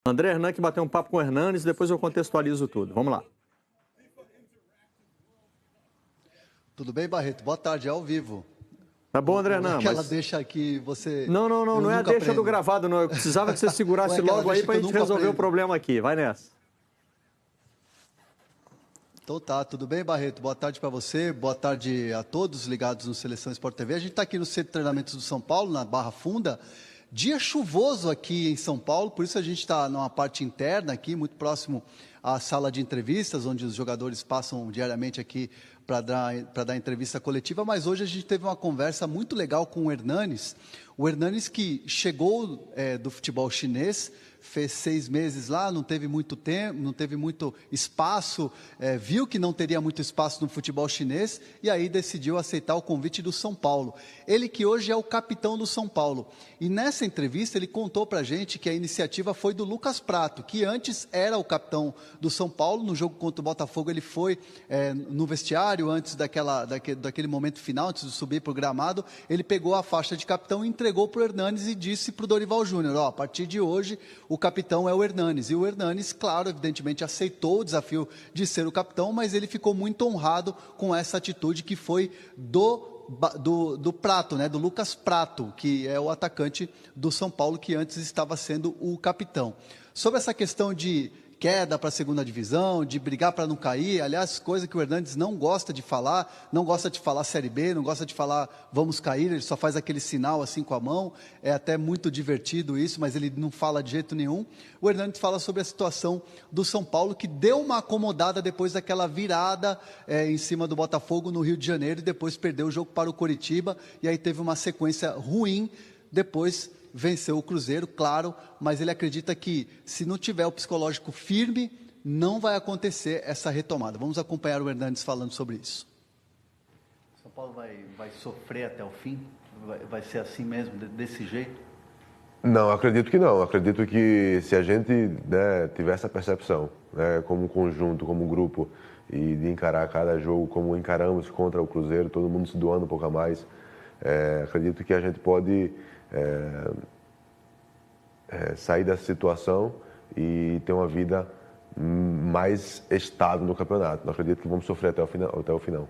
André Hernan que bateu um papo com o Hernanes, depois eu contextualizo tudo. Vamos lá. Tudo bem, Barreto? Boa tarde, é ao vivo. Tá bom, André Hernan, Aquela mas... deixa aqui, você... Não é a deixa do gravado, não. Eu precisava que você segurasse logo aí pra gente resolver o problema aqui. Vai nessa. Então tá, tudo bem, Barreto? Boa tarde para você, boa tarde a todos ligados no Seleção Sport TV. A gente está aqui no Centro de Treinamentos do São Paulo, na Barra Funda. Dia chuvoso aqui em São Paulo, por isso a gente está numa parte interna aqui, muito próximo à sala de entrevistas, onde os jogadores passam diariamente aqui para dar entrevista coletiva, mas hoje a gente teve uma conversa muito legal com o Hernanes que chegou do futebol chinês, fez 6 meses lá, não teve muito tempo, não teve muito espaço, viu que não teria muito espaço no futebol chinês e aí decidiu aceitar o convite do São Paulo. Ele que hoje é o capitão do São Paulo. E nessa entrevista ele contou para a gente que a iniciativa foi do Lucas Prato, que antes era o capitão do São Paulo. No jogo contra o Botafogo ele foi no vestiário, antes daquele momento final, antes de subir para o gramado, ele pegou a faixa de capitão e entregou para o Hernanes e disse para o Dorival Júnior, a partir de hoje o capitão é o Hernanes. E o Hernanes, claro, evidentemente aceitou o desafio de ser o capitão, mas ele ficou muito honrado com essa atitude que foi do Prato, do Lucas Prato, que é o atacante do São Paulo, que antes estava sendo o capitão. Sobre essa questão de queda para a segunda divisão, de brigar para não cair, aliás, coisa que o Hernanes não gosta de falar, não gosta de falar Série B, não gosta de falar vamos cair, ele só faz aquele sinal assim com a mão, é até muito divertido isso, mas ele não fala de jeito nenhum. O Hernanes fala sobre a situação do São Paulo, que deu uma acomodada depois daquela virada em cima do Botafogo no Rio de Janeiro, e depois perdeu o jogo para o Coritiba, e aí teve uma sequência ruim, depois venceu o Cruzeiro, claro, mas ele acredita que se não tiver o psicológico firme, não vai acontecer essa retomada. Vamos acompanhar o Hernanes falando sobre isso. São Paulo vai sofrer até o fim? Vai ser assim mesmo, desse jeito? Não, acredito que não. Acredito que se a gente tiver essa percepção, como um conjunto, como um grupo, e de encarar cada jogo como encaramos contra o Cruzeiro, todo mundo se doando um pouco a mais, acredito que a gente pode sair dessa situação e ter uma vida mais estável no campeonato. Não acredito que vamos sofrer até o final.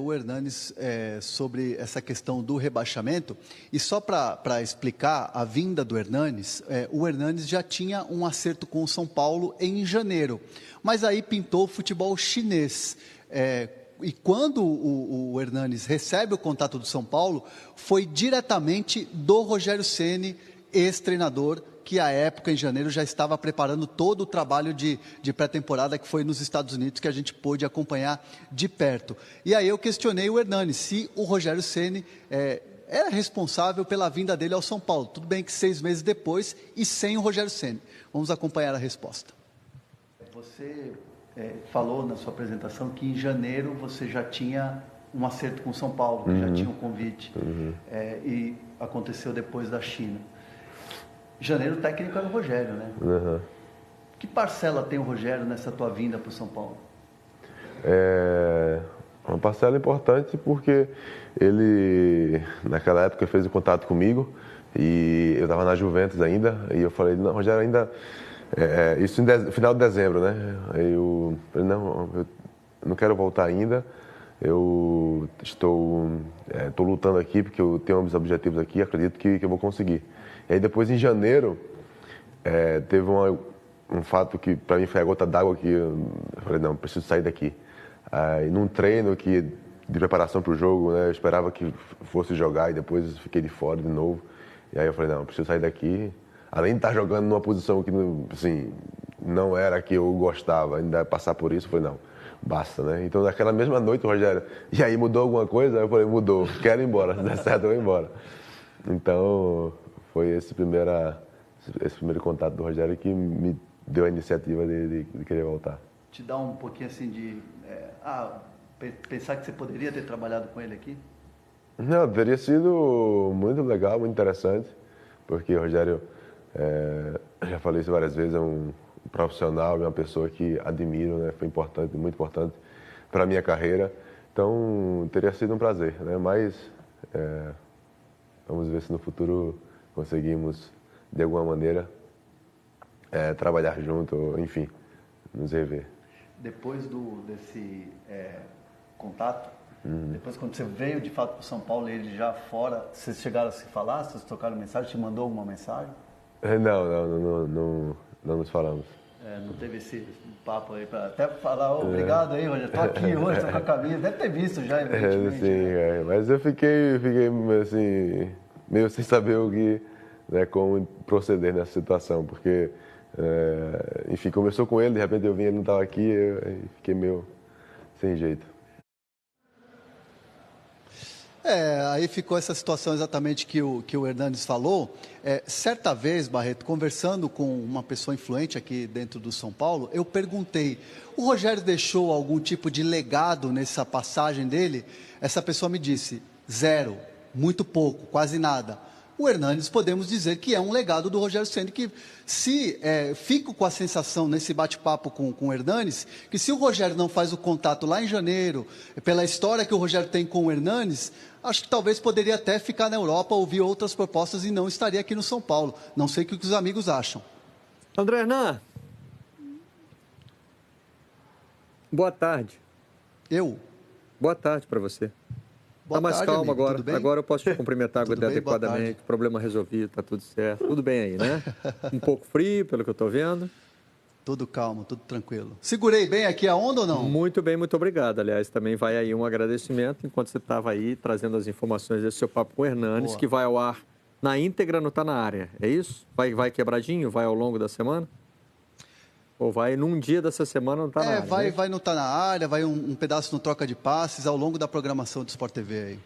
O Hernanes, sobre essa questão do rebaixamento, e só para explicar a vinda do Hernanes, o Hernanes já tinha um acerto com o São Paulo em janeiro, mas aí pintou o futebol chinês. E quando o Hernanes recebe o contato do São Paulo, foi diretamente do Rogério Ceni, ex-treinador, que à época, em janeiro, já estava preparando todo o trabalho de pré-temporada que foi nos Estados Unidos, que a gente pôde acompanhar de perto. E aí eu questionei o Hernanes se o Rogério Ceni era responsável pela vinda dele ao São Paulo. Tudo bem que 6 meses depois e sem o Rogério Ceni. Vamos acompanhar a resposta. Você falou na sua apresentação que em janeiro você já tinha um acerto com o São Paulo, que já tinha um convite, e aconteceu depois da China. Em janeiro o técnico era o Rogério, né? Que parcela tem o Rogério nessa tua vinda para o São Paulo? Uma parcela importante porque ele, naquela época, fez o contato comigo e eu estava na Juventus ainda, e eu falei, não, Rogério, ainda... isso no final de dezembro, né? Eu falei, não, eu não quero voltar ainda, eu estou lutando aqui porque eu tenho uns objetivos aqui, acredito que eu vou conseguir. E aí depois, em janeiro, teve um fato que para mim foi a gota d'água, que eu falei, não, preciso sair daqui. Aí, num treino de preparação para o jogo, né, eu esperava que fosse jogar e depois fiquei de fora de novo. E aí eu falei, não, preciso sair daqui. Além de estar jogando numa posição que assim, não era a que eu gostava, ainda passar por isso, eu falei, não, basta, né? Então, naquela mesma noite, o Rogério, e aí, mudou alguma coisa? Aí eu falei, mudou, quero ir embora, se der certo, eu vou embora. Então, foi esse primeiro contato do Rogério que me deu a iniciativa de querer voltar. Te dá um pouquinho assim de... pensar que você poderia ter trabalhado com ele aqui? Não, teria sido muito legal, muito interessante, porque o Rogério, já falei isso várias vezes, é um profissional, é uma pessoa que admiro, né? Foi importante, muito importante para a minha carreira. Então, teria sido um prazer, né? Mas vamos ver se no futuro conseguimos, de alguma maneira, trabalhar junto, enfim, nos rever. Depois desse contato, depois quando você veio de fato para São Paulo, ele já fora, vocês chegaram a se falar, vocês trocaram mensagem, te mandou alguma mensagem? Não nos falamos. Não teve esse papo aí para até falar, obrigado aí, Rogério, tô aqui hoje, tô com a camisa, deve ter visto já, evidentemente. Sim, mas eu fiquei assim, meio sem saber como proceder nessa situação, porque, enfim, começou com ele, de repente eu vim, ele não estava aqui, eu fiquei meio sem jeito. Aí ficou essa situação exatamente que o Hernanes falou. Certa vez, Barreto, conversando com uma pessoa influente aqui dentro do São Paulo, eu perguntei, o Rogério deixou algum tipo de legado nessa passagem dele? Essa pessoa me disse, 0, muito pouco, quase nada. O Hernanes, podemos dizer que é um legado do Rogério Ceni, que fico com a sensação nesse bate-papo com o Hernanes, que se o Rogério não faz o contato lá em janeiro, pela história que o Rogério tem com o Hernanes, acho que talvez poderia até ficar na Europa, ouvir outras propostas e não estaria aqui no São Paulo. Não sei o que os amigos acham. André Hernan. Boa tarde. Boa tarde para você. Está mais calmo agora. Agora eu posso te cumprimentar adequadamente. Problema resolvido, está tudo certo. Tudo bem aí, né? Um pouco frio, pelo que eu estou vendo. Tudo calmo, tudo tranquilo. Segurei bem aqui a onda ou não? Muito bem, muito obrigado. Aliás, também vai aí um agradecimento enquanto você estava aí trazendo as informações desse seu papo com o Hernanes, que vai ao ar na íntegra, não está na área. É isso? Vai quebradinho? Vai ao longo da semana? Ou vai num dia dessa semana não está na área? Vai não estar na área, vai um pedaço no troca de passes ao longo da programação do Sport TV aí.